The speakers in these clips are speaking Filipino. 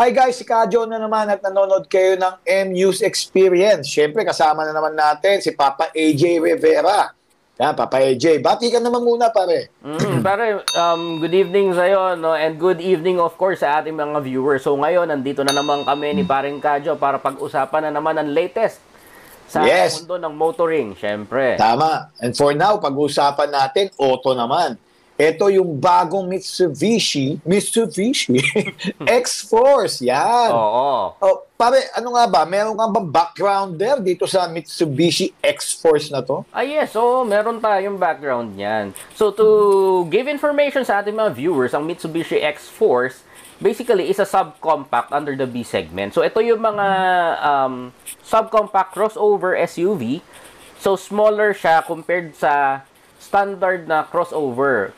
Hi guys, si Kadyo na naman at nanonood kayo ng M-News Experience. Siyempre, kasama na naman natin si Papa AJ Rivera. Yan, Papa AJ. Bati ka naman muna, pare. Pare, good evening sa'yo, no? And good evening, of course, sa ating mga viewers. So ngayon, nandito na naman kami ni Paring Kadyo para pag-usapan na naman ang latest sa mundo ng motoring, syempre. Tama. And for now, pag-usapan natin, auto naman. Ito yung bagong Mitsubishi X-Force. Yan. Oo. Oh, pare, ano nga ba? Meron kang ba background there dito sa Mitsubishi X-Force na to? Yes. So, meron tayong background niyan. So, to give information sa ating mga viewers, ang Mitsubishi X-Force basically is a subcompact under the B segment. So, ito yung mga subcompact crossover SUV. So, smaller siya compared sa standard na crossover.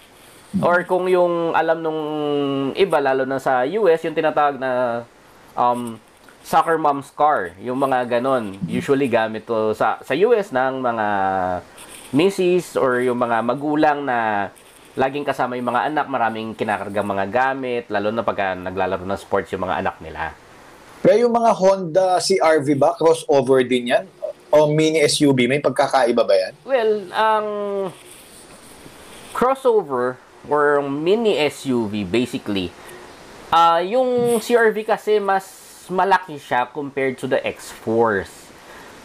Or kung yung alam nung iba, lalo na sa US, yung tinatawag na soccer mom's car. Yung mga ganon. Usually gamit to sa US ng mga misis or yung mga magulang na laging kasama yung mga anak, maraming kinakargang mga gamit, lalo na pagka naglalaro ng sports yung mga anak nila. Pero yung mga Honda CR-V ba, crossover din yan? O mini SUV, may pagkakaiba ba yan? Well, ang crossover or mini SUV basically, yung CR-V kasi mas malaki siya compared to the X-Force.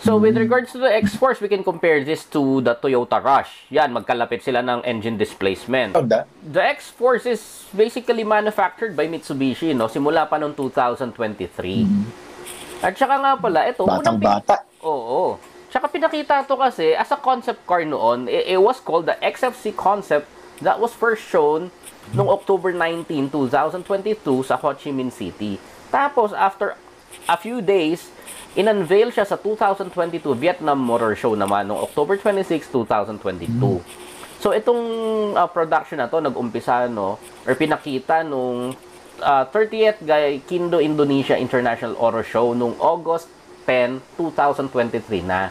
So with regards to the X-Force, we can compare this to the Toyota Rush. Yan, magkalapit sila ng engine displacement. The X-Force is basically manufactured by Mitsubishi, no? Simula pa noong 2023. At saka nga pala, ito, batang-bata. Oo. Tsaka pinakita to kasi as a concept car noon, it was called the XFC concept that was first shown noong October 19, 2022 sa Ho Chi Minh City. Tapos, after a few days, in-unveil siya sa 2022 Vietnam Motor Show naman noong October 26, 2022. So, itong production na to nag-umpisa, no, or pinakita nung 30th Gaikindo Indonesia International Auto Show noong August 10, 2023 na.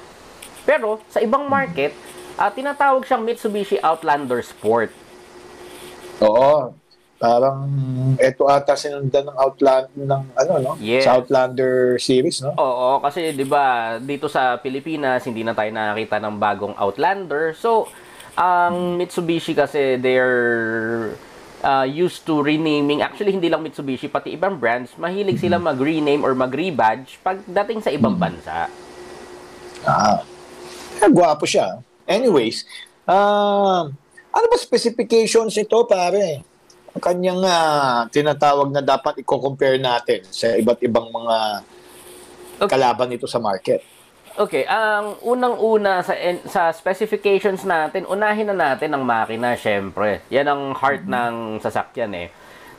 Pero, sa ibang market, tinatawag siyang Mitsubishi Outlander Sport. Oo. Parang ito ata sinundan ng Yes. sa Outlander series, no? Oo, kasi 'di ba, dito sa Pilipinas hindi na tayo nakakita ng bagong Outlander. So, ang Mitsubishi kasi they're used to renaming. Actually, hindi lang Mitsubishi, pati ibang brands, mahilig sila mag-rename or mag-rebadge pagdating sa ibang bansa. Gwapo siya. Anyways, ano ba specifications ito, pare? Ang kanyang tinatawag na dapat i-compare natin sa iba't ibang mga kalaban nito sa market. Okay, ang unang-una sa specifications natin, unahin na natin ang makina, syempre. Yan ang heart ng sasakyan eh.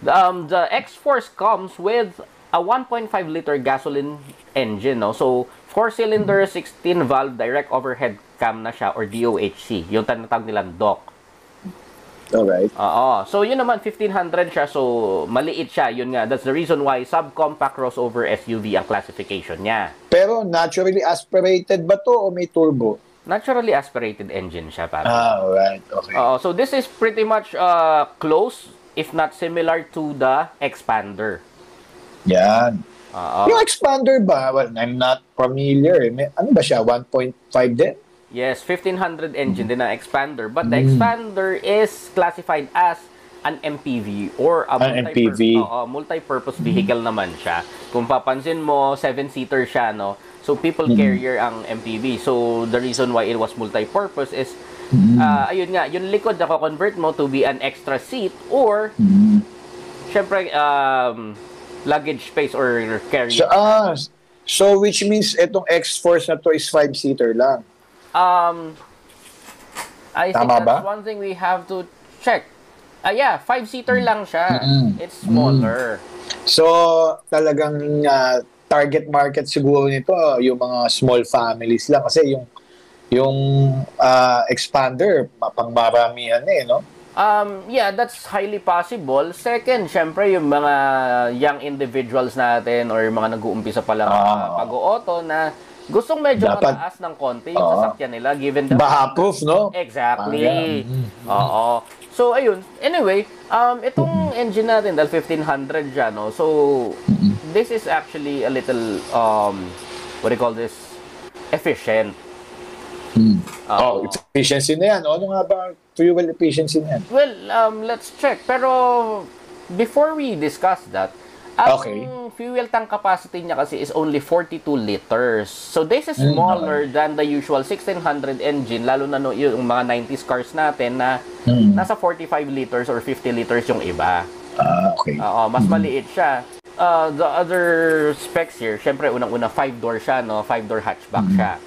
The X-Force comes with a 1.5-liter gasoline engine, no? So, 4-cylinder, 16-valve direct overhead cam na siya or DOHC. Yung tinatawag nilang DOC. Alright. Oo. So, yun naman, 1500 siya. So, maliit siya. Yun nga. That's the reason why subcompact crossover SUV ang classification niya. Pero naturally aspirated ba to o may turbo? Naturally aspirated engine siya, para. Alright. Okay. So, this is pretty much close, if not similar to the Expander. Yan. Yung Expander ba? Well, I'm not familiar. Ano ba siya? 1.5 din? Yes, 1500 engine din ang Expander. But the Expander is classified as an MPV or a multi-purpose vehicle naman siya. Kung papansin mo, 7-seater siya, no? So, people carrier ang MPV. So, the reason why it was multi-purpose is, ayun nga, yung likod na convert mo to be an extra seat or, syempre, luggage space or carrier. So, which means itong X-Force na to is 5-seater lang. I think that's one thing we have to check. Yeah, 5-seater lang siya. It's smaller. So, talagang target market siguro nito yung mga small families lang kasi yung Expander pangmaramihan no? Yeah, that's highly possible. Second, syempre yung mga young individuals natin or mga nag-uumpisa pa lang pag-auto na gustong medyo mataas ng konti yung sasakyan nila given the Baha-proof, no? Exactly. Oo. So, ayun. Anyway, itong engine natin, dahil 1500 siya, no? So, this is actually a little, what do you call this? Efficient. Efficiency na yan. Ano nga ba fuel efficiency na yan? Well, let's check. Pero, before we discuss that, ang fuel tank capacity niya kasi is only 42 liters. So, this is smaller than the usual 1600 engine, lalo na yung mga 90s cars natin na nasa 45 liters or 50 liters yung iba. Mas maliit siya. The other specs here, syempre, unang-una, 5-door siya, no? 5-door hatchback siya.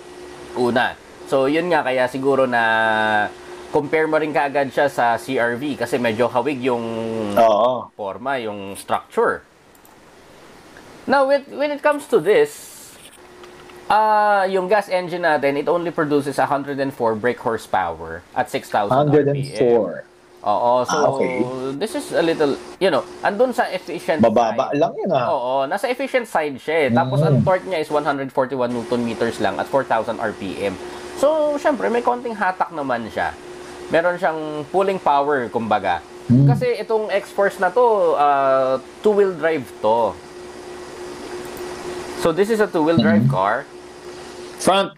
Una. So, yun nga, kaya siguro na compare mo rin kaagad siya sa CR-V kasi medyo hawig yung forma, yung structure. Now, when it comes to this, yung gas engine natin, it only produces 104 brake horsepower at 6,000 104. So this is a little, andun sa efficient bababa side. Lang yun nasa efficient side siya. Tapos ang torque niya is 141 Newton meters lang at 4,000 RPM. So, syempre, may konting hatak naman siya. Meron siyang pulling power, kumbaga. Kasi itong X-Force na to, two-wheel drive to. So, this is a two-wheel drive car. Front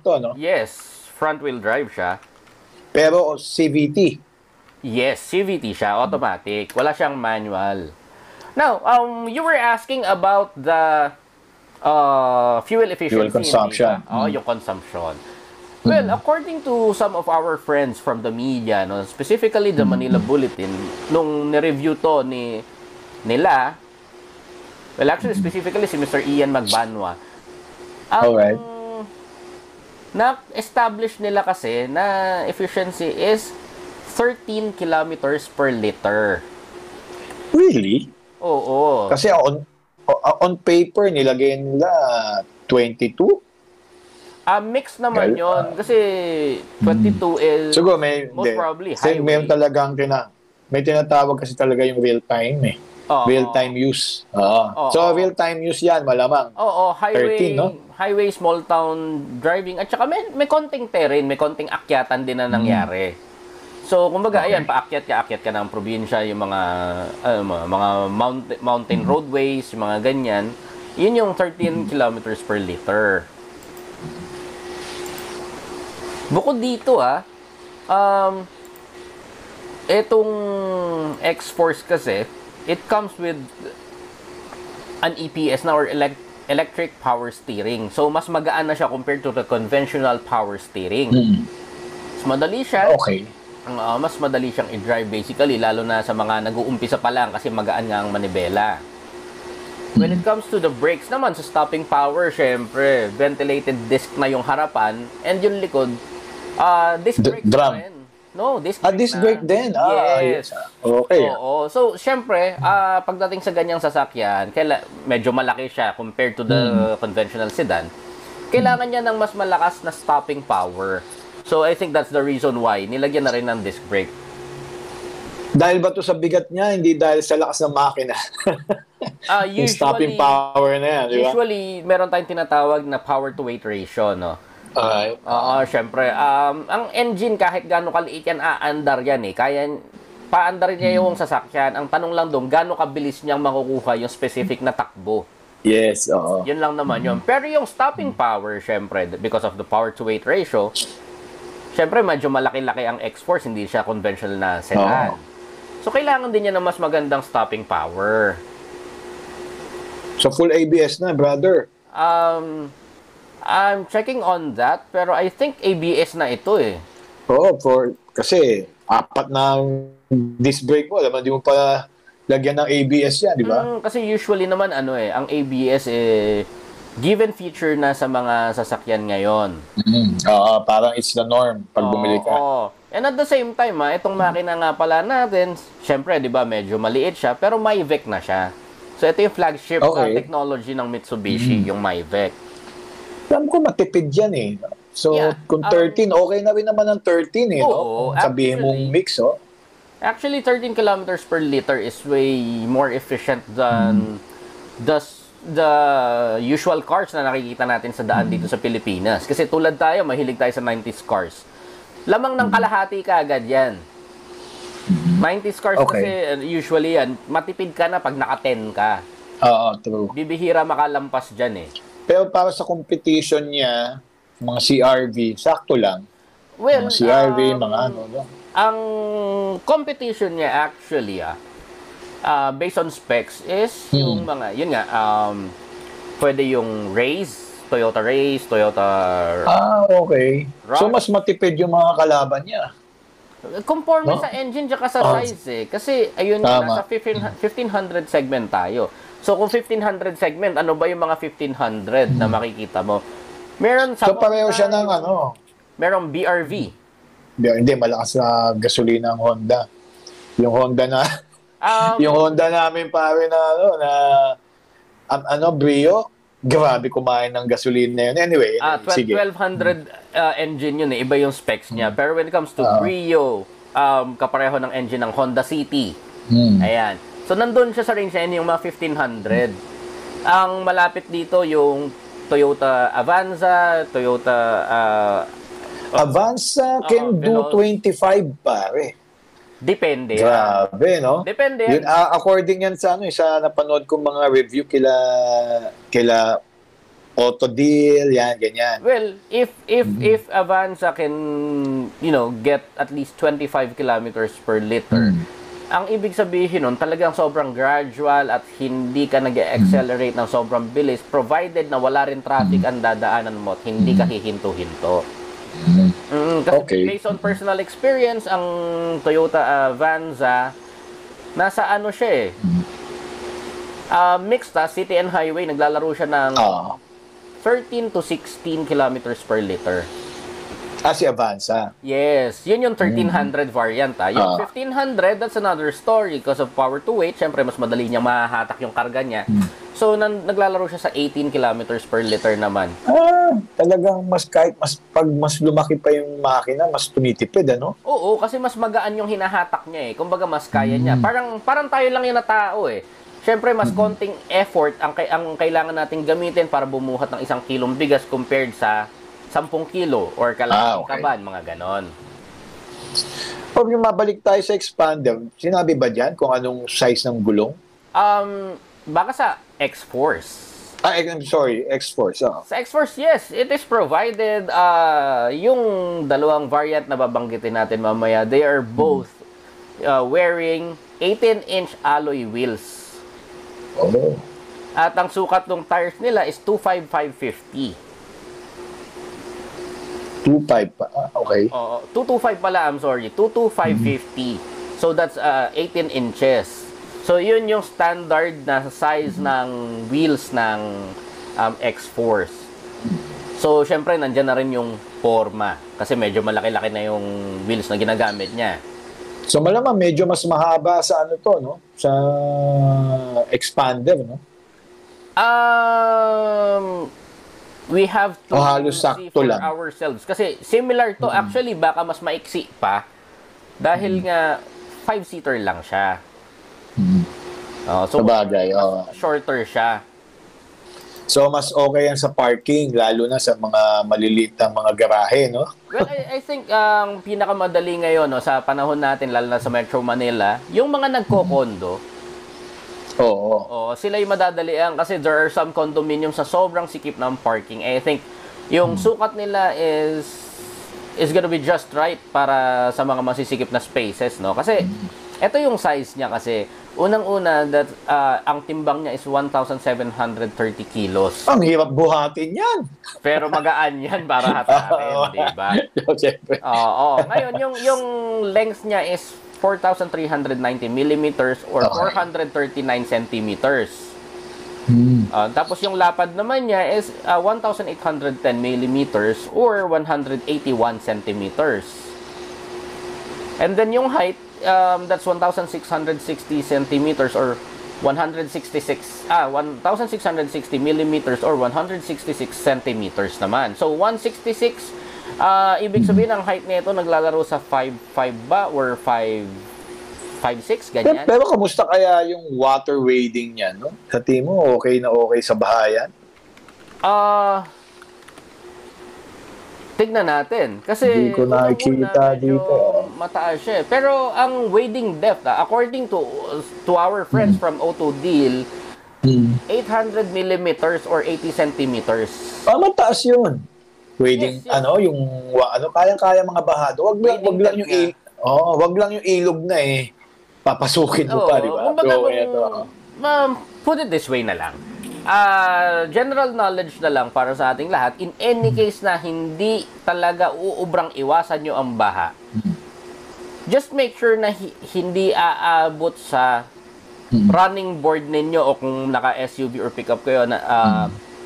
to, no? Yes, front-wheel drive siya. Pero CVT. Yes, CVT siya, automatic. Wala siyang manual. Now, you were asking about the fuel efficiency. Fuel consumption. Yung consumption. Well, according to some of our friends from the media, no, specifically the Manila Bulletin, nung ni-review to nila, well, actually, specifically si Mr. Ian Magbanwa, na-establish nila kasi na efficiency is 13 kilometers per liter. Really? Oo. Kasi on paper, nilagay nila 22? Mix naman yon kasi 22 is siguro most probably highway. Mayroon talagang may tinatawag kasi talaga yung real time real-time use. So, real-time use yan, malamang. Highway, 13, no? Highway, small town driving. At saka may konting terrain, may konting akyatan din na nangyari. So, kumbaga, ayan, paakyat ka ng probinsya, yung mga mountain roadways, yung mga ganyan. Yun yung 13 kilometers per liter. Bukod dito, etong X-Force kasi, it comes with an EPS na or electric power steering. So, mas magaan na siya compared to the conventional power steering. Mas madali siya. Mas madali siyang i-drive basically, lalo na sa mga nag-uumpisa pa lang kasi magaan nga ang manibela. When it comes to the brakes naman, sa stopping power, syempre, ventilated disc na yung harapan and yung likod, disc brakes na rin. No, disc brake disc brake din. Yes. Okay. So, syempre, pagdating sa ganyang sasakyan, medyo malaki siya compared to the conventional sedan. Kailangan niya ng mas malakas na stopping power. So, I think that's the reason why nilagyan na rin ng disc brake. Dahil ba to sa bigat niya, hindi dahil sa lakas ng makina? Yung stopping power na yan, di ba? Usually, meron tayong tinatawag na power-to-weight ratio, no? Syempre. Ang engine, kahit gaano kaliit yan, aandar yan eh. Kaya, paandar niya yung sasakyan. Ang tanong lang doon, gaano kabilis niyang makukuha yung specific na takbo. Yes, Yun lang naman yun. Pero yung stopping power, syempre, because of the power-to-weight ratio, syempre, medyo malaki-laki ang X-Force, hindi siya conventional na sedan. So, kailangan din niya ng mas magandang stopping power. So, full ABS na, brother? I'm checking on that, pero I think ABS na ito eh. Kasi 4 na disc brake mo, alam mo, di mo pa lagyan ng ABS yan, di ba? Kasi usually naman, ang ABS given feature na sa mga sasakyan ngayon. Parang it's the norm pag bumili ka. And at the same time, itong makina nga pala natin, syempre, di ba, medyo maliit siya, pero MyVec na siya. So, ito yung flagship technology ng Mitsubishi, yung MyVec. Alam ko matipid yan eh. So, kung 13, okay na rin naman ang 13 eh. No? Sabihin mong mix, Actually, 13 kilometers per liter is way more efficient than the usual cars na nakikita natin sa daan dito sa Pilipinas. Kasi tulad tayo, mahilig tayo sa 90s cars. Lamang ng kalahati ka agad yan. 90s cars kasi usually yan, matipid ka na pag naka-10 ka. Oo, true. Bibihira makalampas dyan eh. Pero para sa competition niya, mga CRV, sakto lang. Mga Well, CRV, mga ano, no? ang competition niya actually, based on specs is yung mga, yun nga, pwede yung Toyota, Okay. So, Rush. mas matipid yung mga kalaban niya. Conforme No? sa engine tsaka sa size eh. Kasi, ayun nga, Tama. nasa 1500 segment tayo. So, kung 1500 segment, ano ba yung mga 1500 na makikita mo? Meron sa So, pareho siya ng ano, merong BRV. hindi, malakas na gasolina ang Honda. Yung Honda na, yung Honda namin pare na, Brio, grabe kumain ng gasolina na yun. Anyway, sige. 1200 engine yun eh. Iba yung specs niya. Pero when it comes to Brio, kapareho ng engine ng Honda City. Ayan. So, nandun siya sa range na yun, yung mga 1500. Ang malapit dito yung Toyota Avanza, Avanza can do 25 pare. Depende. Grabe, no? Depende. Yun, according yan sa sa napanood kong mga review kila Autodeal, yan, ganyan. Well, if Avanza can, get at least 25 kilometers per liter, ang ibig sabihin nun, talagang sobrang gradual at hindi ka nag-accelerate ng sobrang bilis provided na wala rin traffic ang dadaanan mo at hindi ka hihinto-hinto. Kasi based on personal experience, ang Toyota Avanza, nasa ano siya eh. Mixed city and highway, naglalaro siya ng 13 to 16 kilometers per liter. Si Avanza. Yes, yun yung 1300 variant. Yung 1500, that's another story because of power to weight. Siyempre, mas madali niya mahahatak yung karga niya. So, naglalaro siya sa 18 kilometers per liter naman. Talagang pag mas lumaki pa yung makina, mas tumitipid, ano? Oo, kasi mas magaan yung hinahatak niya eh. Kumbaga, mas kaya niya. Parang tayo lang yung na tao eh. Siyempre, mas konting effort ang kailangan nating gamitin para bumuhat ng 1 kilong bigas compared sa 10 kilo or kalahating kaban, mga ganon. Pag yung mabalik tayo sa expander, sinabi ba dyan kung anong size ng gulong? Baka sa X-Force. I'm sorry, X-Force. Sa X-Force, yes, it is provided. Yung dalawang variant na babanggitin natin mamaya, they are both wearing 18-inch alloy wheels. Oh. At ang sukat ng tires nila is 25550. 2.5 pa. Okay. 225 pala, I'm sorry. 22550. So that's 18 inches. So yun yung standard na size ng wheels ng X-Force. So syempre nandiyan na rin yung forma kasi medyo malaki-laki na yung wheels na ginagamit niya. So malamang medyo mas mahaba sa ano to, no? Sa expander, no? We have to halos see sakto for lang. ourselves. Kasi similar to, actually, baka mas maiksi pa. Dahil nga, 5-seater lang siya. So, Sabagay, shorter siya. So, mas okay yan sa parking, lalo na sa mga maliliit na mga garahe, no? Well, I think ang pinakamadali ngayon, no, sa panahon natin, lalo na sa Metro Manila, yung mga nagko-condo, sila yung madadalian kasi there are some condominiums sa sobrang sikip ng parking. I think yung sukat nila is gonna be just right para sa mga masisikip na spaces, no? Kasi ito yung size niya kasi unang-una that ang timbang niya is 1,730 kilos. Ang hirap buhatin yan. Pero magaan yan para hatakin, di ba? Siyempre. Ngayon, yung length niya is 4,390 millimeters or 439 centimeters. Tapos yung lapad naman niya is 1,810 millimeters or 181 centimeters. And then yung height, that's 1,660 centimeters or 1,660 millimeters or 166 centimeters naman. So 166, ibig sabihin ang height nito naglalaro sa 5'5" ba or 5'6", ganyan. Pero kamusta kaya yung water wading niya, no? Sa tingin mo, okay na okay sa bahayan? Tignan natin. Kasi hindi ko nakikita dito. Mataas siya. Pero ang wading depth, according to our friends from Autodeal, 800 millimeters or 80 centimeters. Mataas yun. Pwedeng, Yes. yung, kayang-kaya mga bahado. Wag lang yung ilog na papasukin mo pa, di ba? Kumbaga, put it this way na lang. General knowledge na lang para sa ating lahat. In any case na hindi talaga uubrang iwasan nyo ang baha, just make sure na hindi aabot sa running board ninyo o kung naka-SUV or pickup kayo na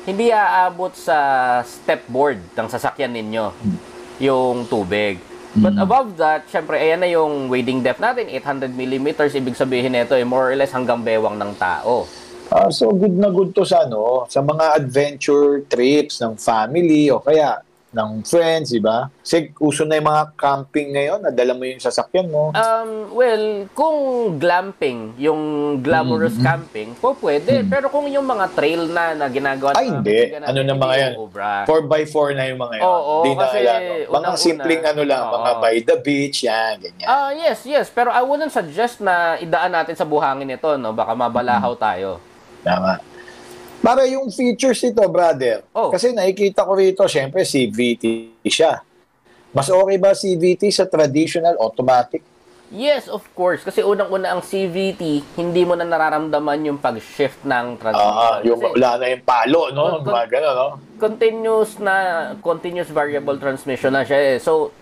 hindi aabot sa step board ng sasakyan ninyo yung tubig. But above that, syempre, ayan na yung wading depth natin, 800 millimeters. Ibig sabihin nito, more or less hanggang bewang ng tao. So good na good to sa mga adventure trips ng family o kaya ng friends, di ba? Kasi uso na yung mga camping ngayon, nadala mo yung sasakyan mo. Well, kung glamping, yung glamorous camping, pwede. Pero kung yung mga trail na ginagawa hindi. Ano na mga yan? 4x4 na yung mga yan. Oo, di na kasi mga simpleng mga by the beach, yan, ganyan. Yes. Pero I wouldn't suggest na idaan natin sa buhangin ito, no? Baka mabalahaw tayo. Tama. Para yung features nito, brother. Kasi nakikita ko rito, syempre, CVT siya. Mas okay ba CVT sa traditional automatic? Yes, of course. Kasi unang-una ang CVT, hindi mo na nararamdaman yung pag-shift ng traditional. Wala na yung palo, no? Gano'n, no? Continuous variable transmission na siya. So,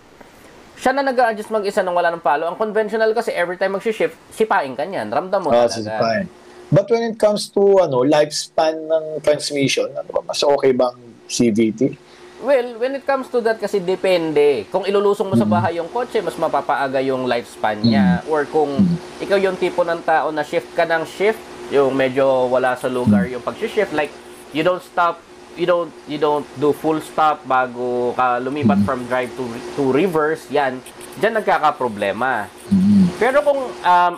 siya na nag-a-adjust mag-isa nang wala ng palo. Ang conventional kasi, every time mag-shift, sipain ka niyan. Ramdam mo talaga. Sipain. But when it comes to lifespan ng transmission, mas okay bang CVT? Well, when it comes to that kasi depende. Kung ilulusong mo sa bahay yung kotse, mas mapapaaga yung lifespan niya. Or kung ikaw yung tipo ng tao na shift ka ng shift, yung medyo wala sa lugar yung pag-shift, like you don't stop, you don't do full stop bago ka lumipat from drive to reverse, yan. Diyan nagkakaproblema. Pero kung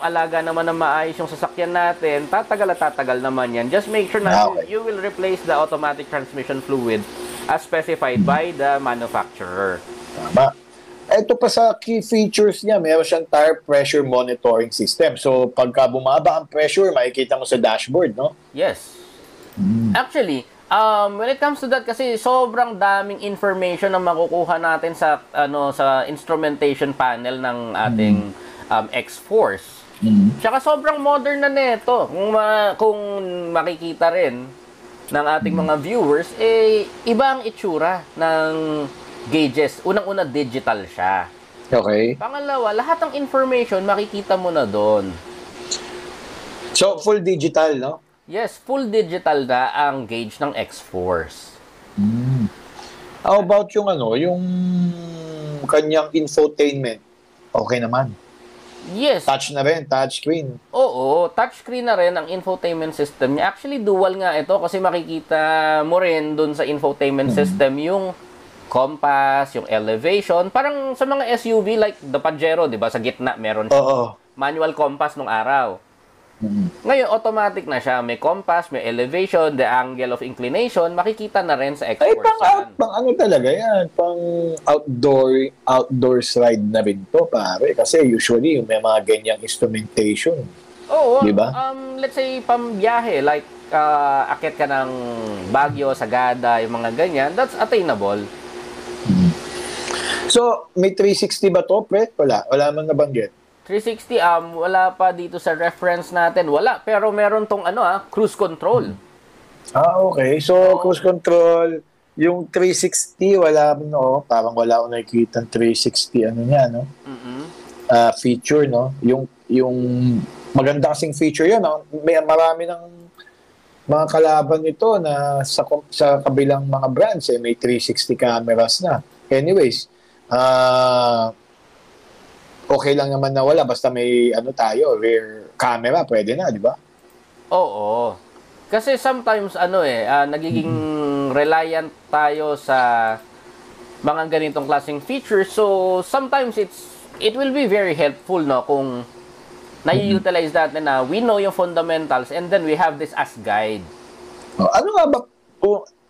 alaga naman na maayos yung sasakyan natin, tatagal naman yan. Just make sure na you will replace the automatic transmission fluid as specified by the manufacturer. Tama. Ito pa sa key features niya, meron siyang tire pressure monitoring system. So, pagka bumaba ang pressure, makikita mo sa dashboard, no? Yes. Actually, when it comes to that kasi sobrang daming information na makukuha natin sa instrumentation panel ng ating X-Force. Tsaka sobrang modern na nito. Kung makikita rin ng ating mga viewers, iba ang itsura ng gauges. Unang-una, digital siya. Okay. Pangalawa, lahat ng information makikita mo na doon. So, full digital, no? Yes, full digital na ang gauge ng X-Force. How about yung yung kanyang infotainment? Okay naman. Yes. Touch na rin, touch screen. Oo, touchscreen na rin ang infotainment system niya. Actually, dual nga ito kasi makikita mo rin dun sa infotainment system yung compass, yung elevation. Parang sa mga SUV like the Pajero, di ba? Sa gitna meron manual compass nung araw. Ngayon, automatic na siya. May compass, may elevation, the angle of inclination. Makikita na rin sa X-Force. Pang ano talaga yan? Pang outdoors ride na rin to, pare. Kasi usually, may mga ganyang instrumentation. Oo. Diba? Let's say, pambiyahe. Like, akit ka ng Baguio, Sagada, yung mga ganyan. That's attainable. So, may 360 ba to, pre? Wala man nabanggit. 360, wala pa dito sa reference natin. Wala, pero meron tong cruise control. Okay. So, cruise control, yung 360, parang wala akong nakikita 360, niya, no? Feature, no? Yung maganda kasing feature yun, no? May marami ng mga kalaban nito na sa kabilang mga brands, may 360 cameras na. Anyways, okay lang naman na wala basta may rear camera, pwede na, di ba? Oo. Kasi sometimes nagiging reliant tayo sa mga ganitong klaseng features. So sometimes it will be very helpful kung na-utilize natin na we know yung fundamentals and then we have this as guide. Ano nga ba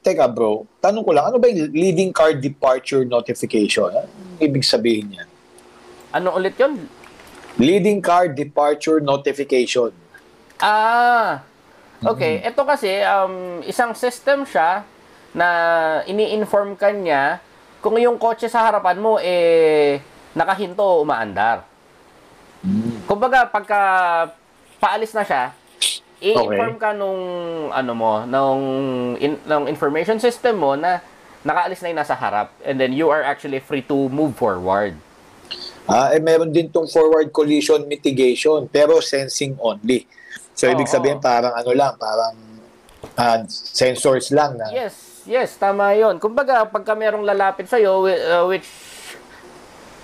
teka bro, tanong ko lang, ano ba yung leading car departure notification? Ano ibig sabihin yan? Ano ulit yun? Leading car departure notification. Okay, ito kasi, isang system siya na ini-inform ka niya kung yung kotse sa harapan mo, nakahinto o umaandar. Kumbaga, pagka paalis na siya, i-inform ka nung, nung information system mo na nakaalis na yung nasa harap. And then, you are actually free to move forward. Meron din tong forward collision mitigation, pero sensing only. So, ibig sabihin, parang parang sensors lang na. Yes, tama yun. Kumbaga, pagka merong lalapit sa'yo, which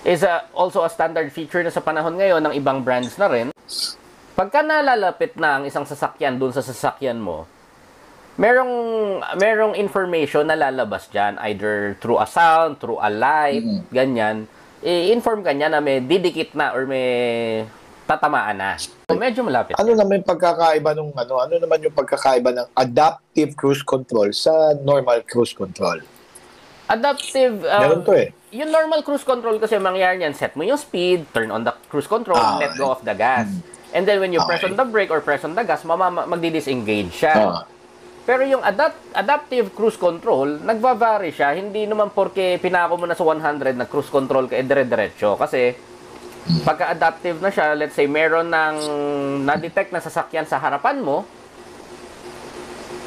is also a standard feature na sa panahon ngayon ng ibang brands na rin, pagka nalalapit na ang isang sasakyan dun sa sasakyan mo, merong information na lalabas dyan, either through a sound, through a light, ganyan, i-inform ka niya na may didikit na or may tatamaan na. So, medyo malapit. Ano naman yung pagkakaiba ano naman yung pagkakaiba ng adaptive cruise control sa normal cruise control? Adaptive, meron to yung normal cruise control kasi mangyayari niyan, set mo yung speed, turn on the cruise control, let go of the gas. And then when you press on the brake or press on the gas, magdi-disengage siya. Pero yung adaptive cruise control, nagva-vary siya. Hindi naman porke pinako mo na sa 100 na cruise control ka, dire-diretso. Kasi, pagka adaptive na siya, let's say, meron ng na-detect na sasakyan sa harapan mo,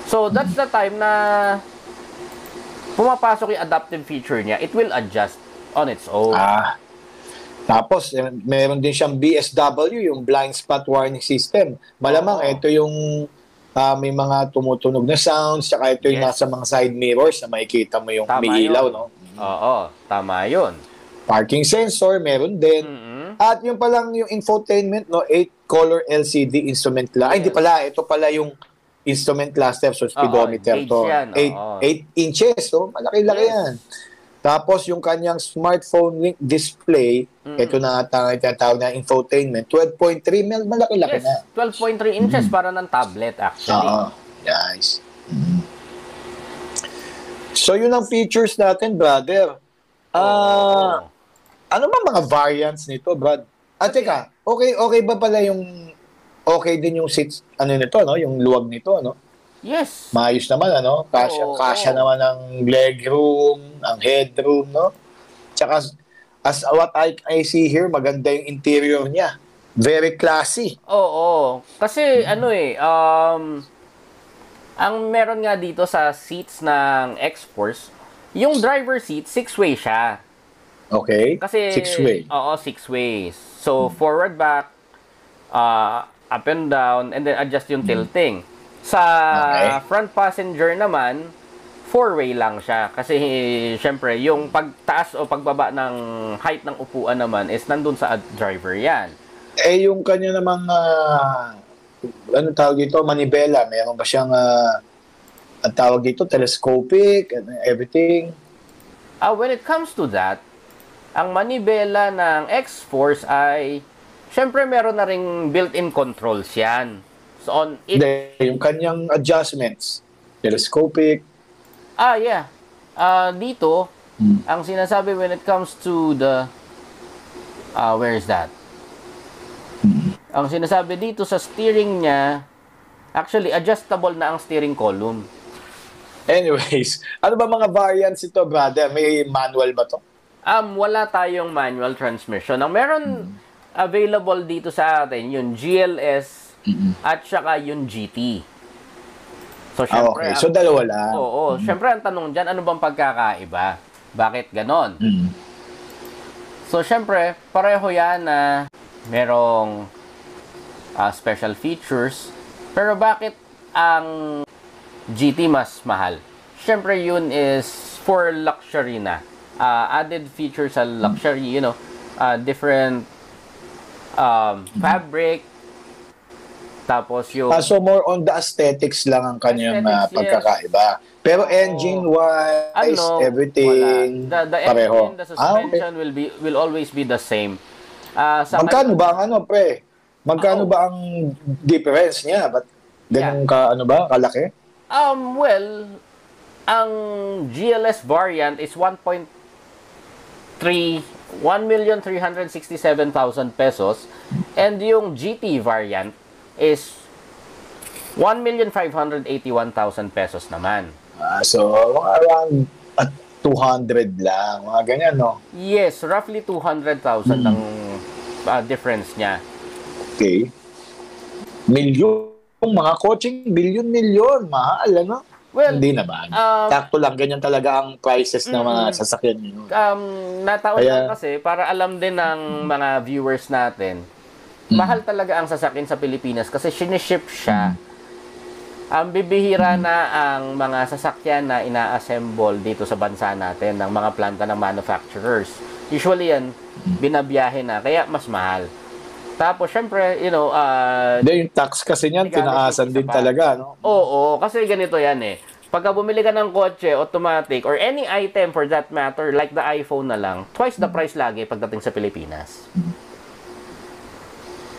so that's the time na pumapasok yung adaptive feature niya, it will adjust on its own. Tapos, meron din siyang BSW, yung blind spot warning system. Malamang, ito yung may mga tumutunog na sounds, saka ito yung nasa mga side mirrors na makikita mo yung umiilaw, no? Oo, tama yun. Parking sensor, meron din. At yung palang yung infotainment, no? 8-color LCD instrument cluster. Ay, hindi pala. Ito pala yung instrument cluster, so speedometer to. 8 inches, so malaki-laki yan. Tapos yung kanyang smartphone link display, ito na tinatawag na infotainment, 12.3 malaki-laki na. 12.3 inches para ng tablet actually. Nice. So yun ang features natin, brother. Ano ba mga variants nito, Brad? Teka, okay ba pala yung din yung seats, nito, no? Yung luwag nito, no? Yes. Maayos naman, Kasya naman ang legroom, ang headroom, no? Tsaka, as what I see here, maganda yung interior niya. Very classy. Oo. Kasi, ang meron nga dito sa seats ng X-Force, yung driver seat, 6-way siya. Okay. Kasi, 6-way. Oo, 6 ways. So, forward, back, up and down, and then adjust yung tilting. Sa front passenger naman, 4-way lang siya. Kasi, syempre, yung pagtaas o pagbaba ng height ng upuan naman is nandun sa driver yan. Yung kanya namang, ano tawag dito, manibela, meron ba siyang, ang tawag dito, telescopic, and everything? When it comes to that, ang manibela ng X-Force ay, syempre, meron na ring built-in controls yan. So on it, yung kanyang adjustments, telescopic. Yeah. Dito, ang sinasabi when it comes to the, where is that? Ang sinasabi dito sa steering niya, actually, adjustable na ang steering column. Anyways, ano ba mga variants ito, brother? May manual ba to? Wala tayong manual transmission. Ang meron available dito sa atin, yung GLS, at saka yung GT. So, syempre, So, dalawa lang. Oo. Syempre, ang tanong dyan, ano bang pagkakaiba? Bakit ganon? So, syempre, pareho yan na merong special features. Pero bakit ang GT mas mahal? Syempre, yun is for luxury na. Added features sa luxury, different fabric. Tapos yung... so more on the aesthetics lang ang kanyang pagkakaiba. Pero engine-wise, everything, the pareho. Engine, the suspension will always be the same. Magkano ba ang pre? Magkano ba ang difference niya? Ba't ganun kalaki? Well, ang GLS variant is 1,367,000 pesos, and yung GT variant is 1,581,000 pesos naman. So, mga around 200 lang. Mga ganyan, no? Yes, roughly 200,000 ang difference niya. Okay. Milyon. Mga coaching, bilyon-milyon. Mahal, ano? Well, hindi naman. Sakto lang. Ganyan talaga ang prices ng mga sasakyan nyo. Nataon lang kasi para alam din ng mga viewers natin, mahal talaga ang sasakyan sa Pilipinas kasi siniship siya. Ang bibihira na ang mga sasakyan na ina-assemble dito sa bansa natin ng mga planta ng manufacturers. Usually yan, binabiyahe na, kaya mas mahal. Tapos, syempre, yung tax kasi niyan, tinaasan din talaga, no? Oo, kasi ganito yan eh. Pagka bumili ka ng kotse, automatic, or any item for that matter, like the iPhone na lang, twice the price lagi pagdating sa Pilipinas.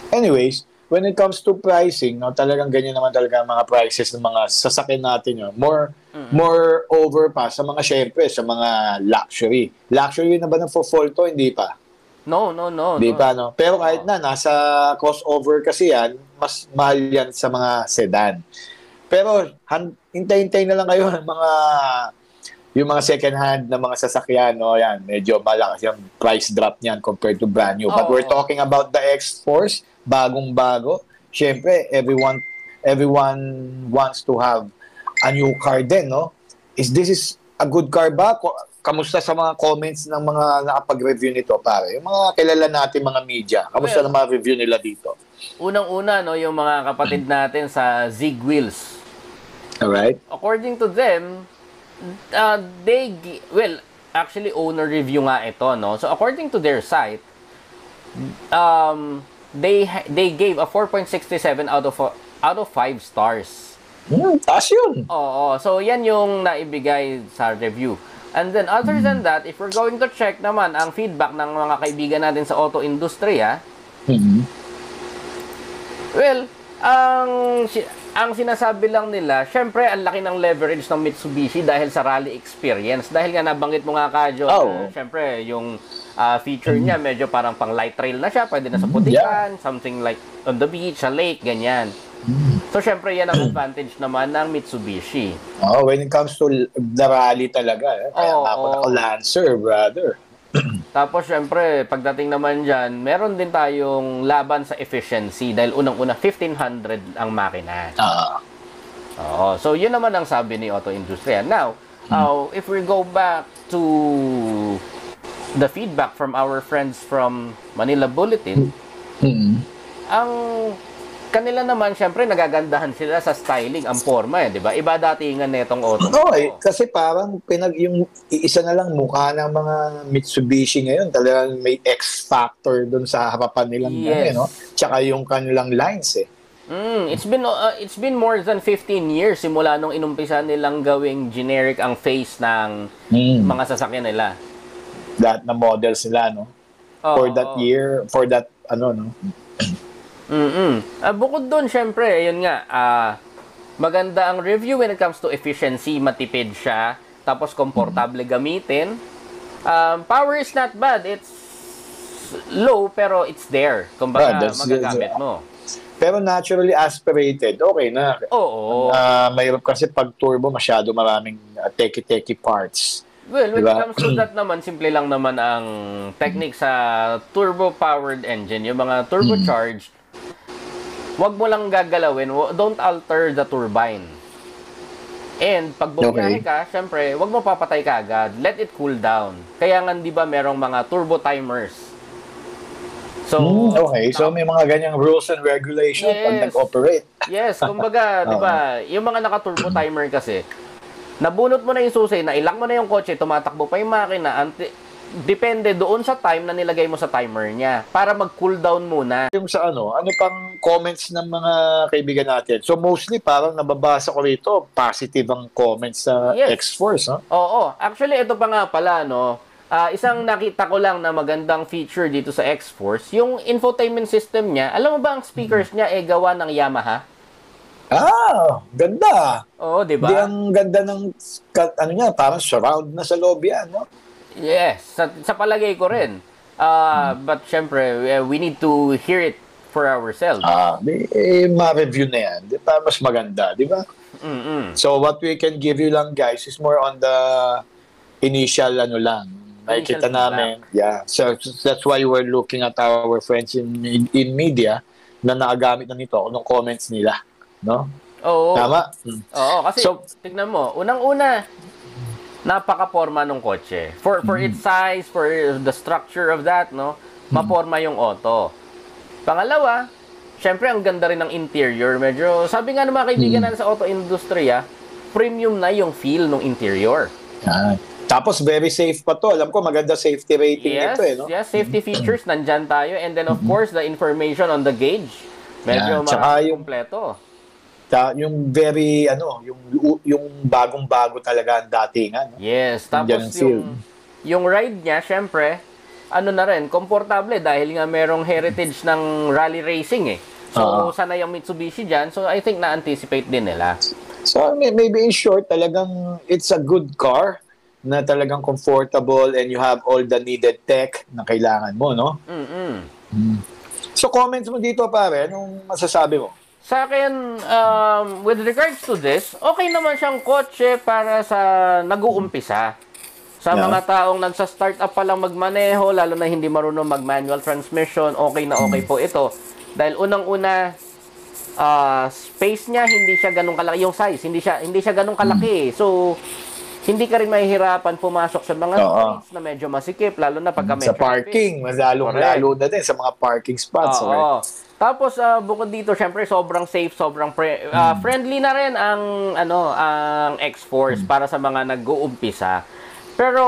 Anyways, when it comes to pricing, no, talagang ganyan naman talaga ang mga prices ng mga sasakyan natin. No? More over pa sa mga, syempre, sa mga luxury. Luxury na ba ng fall to? Hindi pa. No. Hindi pa, no? Pero kahit na, nasa crossover kasi yan, mas mahal yan sa mga sedan. Pero, hintay-hintay na lang kayo ng yung mga second hand na mga sasakyan, no? Yan, medyo malakas yung price drop niyan compared to brand new. But we're talking about the X-Force, bagong-bago. Siyempre, everyone wants to have a new car din, no? This is a good car ba? Kamusta sa mga comments ng mga nakapag-review nito, pare? Yung mga kilala natin, mga media. Kamusta na mga review nila dito? Unang-una, no, yung mga kapatid natin sa Zig Wheels. Alright. According to them, actually owner review nga ito, no? So according to their site, they gave a 4.67 out of 5 stars. Taas yun. Oo, so yan yung naibigay sa review. And then other than that, if we're going to check naman ang feedback ng mga kaibigan natin sa auto industriya, well, ang sinasabi lang nila, syempre, ang laki ng leverage ng Mitsubishi dahil sa rally experience. Dahil nga nabanggit mo nga, Kadyo, syempre, yung feature niya, medyo parang pang light trail na siya. Pwede na sa putikan, something like on the beach, sa lake, ganyan. So, syempre, yan ang advantage naman ng Mitsubishi. When it comes to the rally talaga. Kaya ako naka-Lancer, brother. Tapos, syempre, pagdating naman dyan, meron din tayong laban sa efficiency dahil unang-una, 1,500 ang makina. So, yun naman ang sabi ni Auto Industria. Now, if we go back to the feedback from our friends from Manila Bulletin, ang kanila naman, syempre, nagagandahan sila sa styling, ang forma, di ba? Iba datingan netong auto. Kasi parang yung isa na lang mukha ng mga Mitsubishi ngayon, talagang may X factor dun sa harapan nilang no? Tsaka yung kanilang lines, It's been more than 15 years simula nung inumpisa nilang gawing generic ang face ng mga sasakyan nila. Lahat na models nila, no? For that year, for that, no? Bukod doon, syempre, yun nga, maganda ang review when it comes to efficiency, matipid siya, tapos komportable gamitin. Power is not bad, it's low, pero it's there. Kumbaga, magagamit mo. Pero naturally aspirated, okay na. Mahirap kasi pag turbo, masyado maraming teki-teki parts. Well, when it comes to that naman, simple lang naman ang technique sa turbo-powered engine, yung mga turbocharged, wag mo lang gagalawin, don't alter the turbine. And pag bumiyahe ka, syempre, wag mo papatay ka agad. Let it cool down. Kaya nga, di ba, merong mga turbo timers. So, so may mga ganyang rules and regulations pag nag-operate. Yes, kumbaga, di ba, yung mga naka-turbo timer kasi, nabunot mo na yung susi, nailang mo na yung kotse, tumatakbo pa yung makina, depende doon sa time na nilagay mo sa timer niya para mag-cool down muna. Yung sa ano pang comments ng mga kaibigan natin? So mostly parang nababasa ko rito, positive ang comments sa X-Force, no? Oo. Actually, ito pa nga pala, no? Isang nakita ko lang na magandang feature dito sa X-Force, yung infotainment system niya, alam mo ba ang speakers niya gawa ng Yamaha? Ganda. Oo, di ba? Di ang ganda ng niya, parang surround na sa loob yan, no? Yes, sa palagay ko rin. But syempre, we need to hear it for ourselves. Ma-review na yan. Di ba? Mas maganda, di ba? So what we can give you lang, guys, is more on the initial nakikita namin. Yeah. So that's why we're looking at our friends in media na nakagamit na nito nung comments nila, no? Oo. Tama? Oo, kasi tignan mo, unang-una napaka-forma ng kotse. For its size, for the structure of that, no? Maporma yung auto. Pangalawa, syempre ang ganda rin ng interior. Medyo, sabi nga ng mga kaibigan natin sa auto industriya, premium na yung feel ng interior. Tapos very safe pa to. Alam ko maganda safety rating nito no? Yes, safety features nandyan tayo, and then of course the information on the gauge. Medyo kompleto. Yung very yung bagong-bago talaga ang datingan. No? Yes, tapos yung ride niya syempre na rin, komportable dahil nga merong heritage ng rally racing So sanay ang Mitsubishi diyan. So I think na-anticipate din nila. So maybe in short, talagang it's a good car na talagang comfortable and you have all the needed tech na kailangan mo, no? So comments mo dito, pare, anong masasabi mo? Sa akin, with regards to this, okay naman siyang kotse para sa nag-uumpisa. Sa mga taong nagsa-start up pa lang magmaneho, lalo na hindi marunong mag-manual transmission, okay na okay po ito. Dahil unang-una, space niya, hindi siya ganun kalaki. Yung size, hindi siya ganun kalaki. So, hindi ka rin mahihirapan pumasok sa mga streets na medyo masikip, lalo na pagka may sa parking, lalo na din sa mga parking spots. Right? Tapos bukod dito, syempre sobrang safe, sobrang friendly na rin ang X-Force para sa mga nag-uumpisa. Pero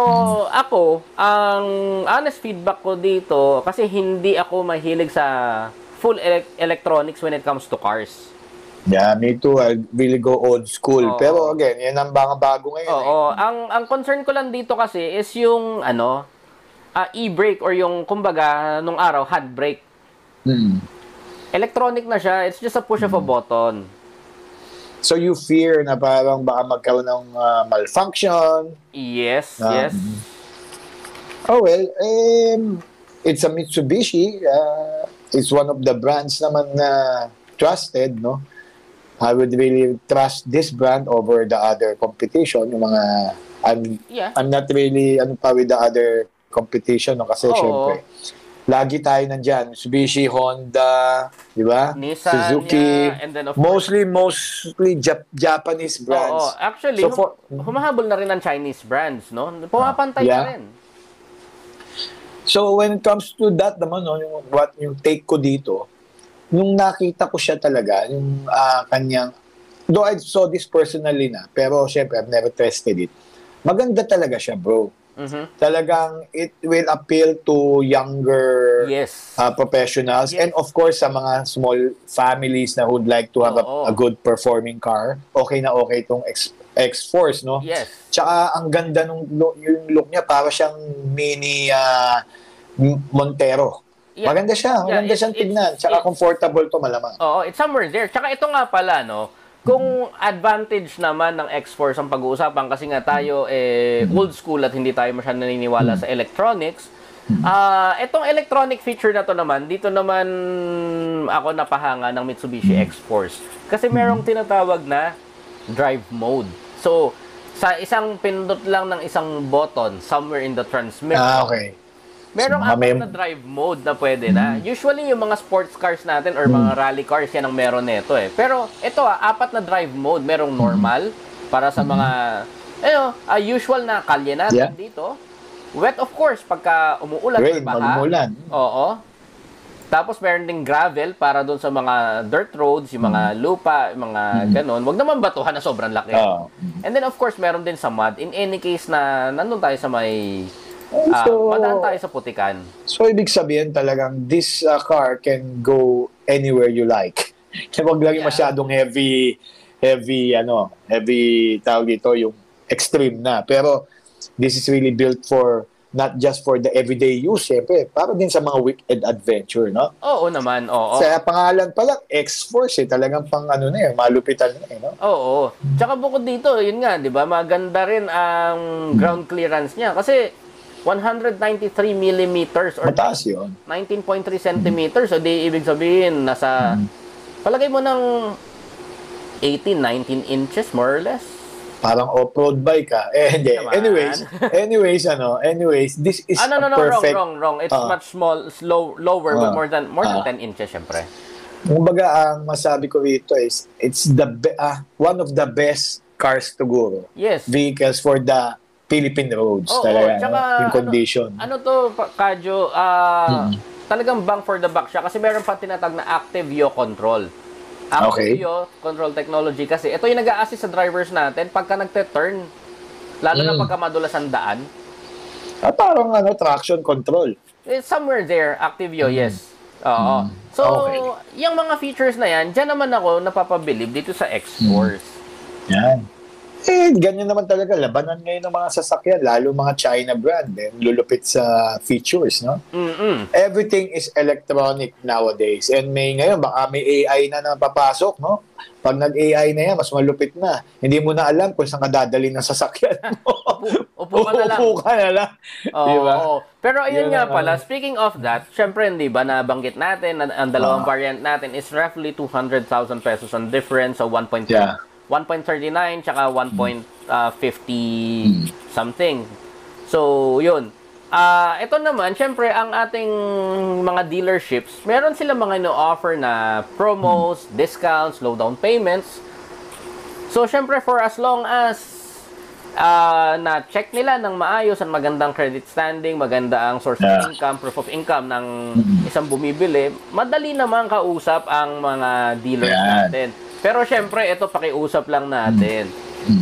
ako, ang honest feedback ko dito, kasi hindi ako mahilig sa full electronics when it comes to cars. Yeah, me too. I really go old school. Pero again, yan ang bago ngayon. Ang concern ko lang dito kasi is yung e-brake or yung kumbaga nung araw handbrake. Electronic na siya. It's just a push of a button. So you fear na parang baka magkaroon ng malfunction? Yes, yes. Oh well, it's a Mitsubishi. It's one of the brands naman na trusted, no? I would really trust this brand over the other competition. Yung mga, I'm not really with the other competition, no? Kasi syempre, lagi tayo nandyan. Mitsubishi, Honda, di ba? Nissan, Suzuki, and then of mostly Japanese brands. Actually, so humahabol na rin ang Chinese brands, no? Pumapantay na rin. So when it comes to that naman, no, yung take ko dito, nung nakita ko siya talaga, yung kanyang, though I saw this personally na, pero syempre, I've never tested it. Maganda talaga siya, bro. Talagang, it will appeal to younger professionals. And of course, sa mga small families na would like to have a good performing car, okay na okay itong X-Force, no? Yes. Tsaka, ang ganda yung look niya, para siyang mini Montero. Maganda siya. Maganda siyang tignan. Tsaka comfortable to, malamang. It's somewhere there. Tsaka ito nga pala, no? Kung advantage naman ng X-Force ang pag-uusapan, kasi nga tayo old school at hindi tayo masyadong naniniwala sa electronics, itong electronic feature na to naman, dito naman ako napahanga ng Mitsubishi X-Force. Kasi merong tinatawag na drive mode. So, sa isang pindot lang ng isang button somewhere in the transmission, okay. Merong apat na drive mode na pwede na. Usually, yung mga sports cars natin or mga rally cars, yan ang meron nito Pero ito apat na drive mode. Merong normal para sa mga usual na kalye natin dito. Wet, of course, pagka umuulan or baha. Tapos meron ding gravel para doon sa mga dirt roads, yung mga lupa, yung mga ganon. Wag naman batuhan na sobrang laki. And then, of course, meron din sa mud. In any case na nandun tayo sa may madaan tayo sa putikan. So, ibig sabihin talagang this car can go anywhere you like. Kaya wag lang yung masyadong heavy tawag dito, yung extreme na. Pero, this is really built for, not just for the everyday use, syempre, para din sa mga weekend adventure, no? Oo naman, oo. Sa pangalan pa lang, X-Force, talagang pang malupitan na no? Oo. Tsaka bukod dito, yun nga, di ba, maganda rin ang ground clearance niya. Kasi, 193 millimeters or Mataas yun. 19.3 centimeters. So, di ibig sabihin, nasa, palagay mo ng 18, 19 inches, more or less. Parang off-road bike ka. Hindi. Naman. Anyways, this is no, a perfect... wrong. It's much lower, but more than 10 inches, syempre. Kumbaga, ang masabi ko rito is, it's one of the best cars siguro. Yes. Vehicles for the Philippine roads talaga. Tsaka, yung condition. Ano to, Kadyo, talagang bang for the buck siya kasi meron pa tinatag na active yaw control. Active yaw control technology kasi ito yung nag-a-assist sa drivers natin pagka nagte-turn, lalo na pagka madulas ang daan. Parang traction control. It's somewhere there, active yaw, yes. Oo. So, yung mga features na yan, dyan naman ako napapabilib dito sa X-Force. Yan. Ganyan naman talaga. Labanan ngayon ng mga sasakyan, lalo mga China brand. Lulupit sa features, no? Everything is electronic nowadays. And ngayon, baka may AI na napapasok, no? Pag nag-AI na yan, mas malupit na. Hindi mo na alam kung saan ka dadalhin ng sasakyan mo. Upo ka na lang. Upo ka na lang. Diba? Pero ayun nga pala, speaking of that, syempre, hindi ba, nabanggit natin, ang dalawang variant natin is roughly 200,000 pesos on difference, so 1.39 tsaka 1.50 something. So, yun. Ito naman, syempre, ang ating mga dealerships, meron sila mga ino-offer na promos, discounts, low down payments. So, syempre, for as long as na-check nila ng maayos ang magandang credit standing, maganda ang source of income, proof of income ng isang bumibili, madali naman kausap ang mga dealers natin. Pero syempre, ito pakiusap lang natin.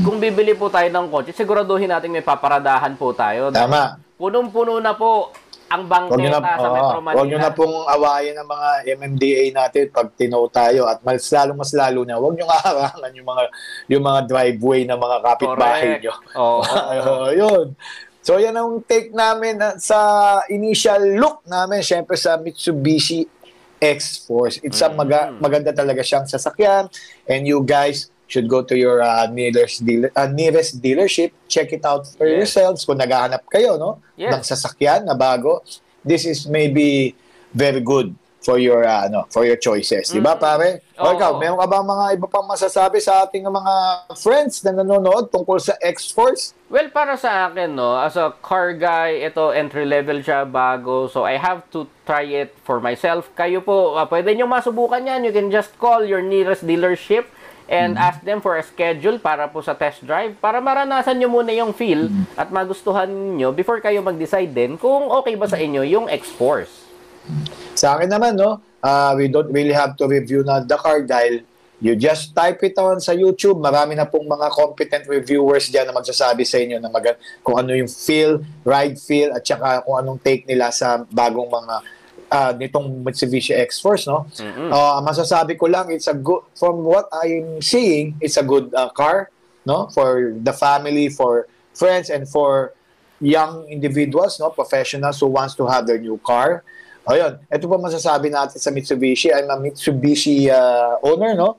Kung bibili po tayo ng kotse, siguraduhin natin may paparadahan po tayo. Tama. Punong-puno na po ang bangketa sa Metro Manila. Huwag nyo na pong awayin ng mga MMDA natin pag tinow tayo at mas lalo na huwag nyo harangan yung mga driveway ng mga kapitbahay nyo. Yun. So yan ang take namin sa initial look namin syempre sa Mitsubishi X-Force. It's a maganda talaga siyang sasakyan and you guys should go to your nearest dealership, check it out for yourselves kung naghahanap kayo ng sasakyan na bago. This is maybe very good for your choices, di ba pare? Ikaw, meron ka ba mga iba pang masasabi sa ating mga friends na nanonood tungkol sa X-Force? Well, para sa akin, as a car guy, ito entry level siya, bago. So, I have to try it for myself. Kayo po, pwede nyo masubukan yan. You can just call your nearest dealership and ask them for a schedule para po sa test drive para maranasan nyo muna yung feel at magustuhan nyo before kayo mag-decide din kung okay ba sa inyo yung X-Force. Sa akin naman, we don't really have to review na the car dahil you just type it on sa YouTube. Marami na pong mga competent reviewers dyan na magsasabi sa inyo na kung ano yung ride feel, at saka kung anong take nila sa bagong mga nitong Mitsubishi X-Force, no? Masasabi ko lang, it's a good, from what I'm seeing, it's a good car, no? For the family, for friends, and for young individuals, no? Professionals who wants to have their new car. Ayun, ito po masasabi natin sa Mitsubishi. I'm a Mitsubishi owner, no?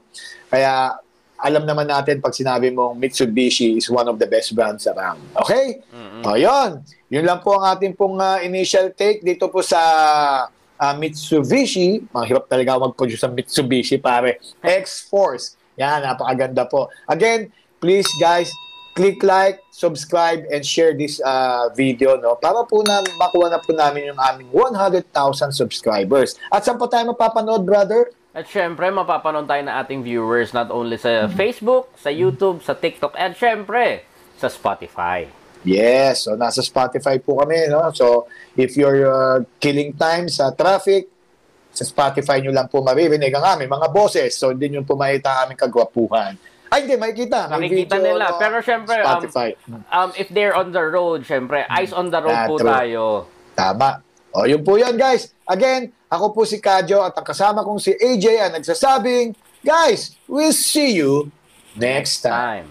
Kaya alam naman natin pag sinabi mong Mitsubishi is one of the best brands around. Okay? Ayun. Yun lang po ang ating pong initial take dito po sa Mitsubishi. Mahirap talaga mag-produce sa Mitsubishi, pare. X-Force. Yan, napakaganda po. Again, please guys, click like, subscribe, and share this video, no? Para po makuha na po namin yung aming 100,000 subscribers. At saan po tayo mapapanood, brother? At syempre, mapapanood tayo na ating viewers not only sa Facebook, sa YouTube, sa TikTok, at syempre, sa Spotify. Yes, so nasa Spotify po kami, no? So, if you're killing time sa traffic, sa Spotify nyo lang po maririnig ang aming mga boses. So, hindi nyo po makita ang aming kagwapuhan. Ay, hindi, makikita. Makikita nila. Pero syempre, if they're on the road, syempre, eyes on the road po tayo. Tama. O, yun po yan, guys. Again, ako po si Kadyo at ang kasama kong si AJ ang nagsasabing, guys, we'll see you next time.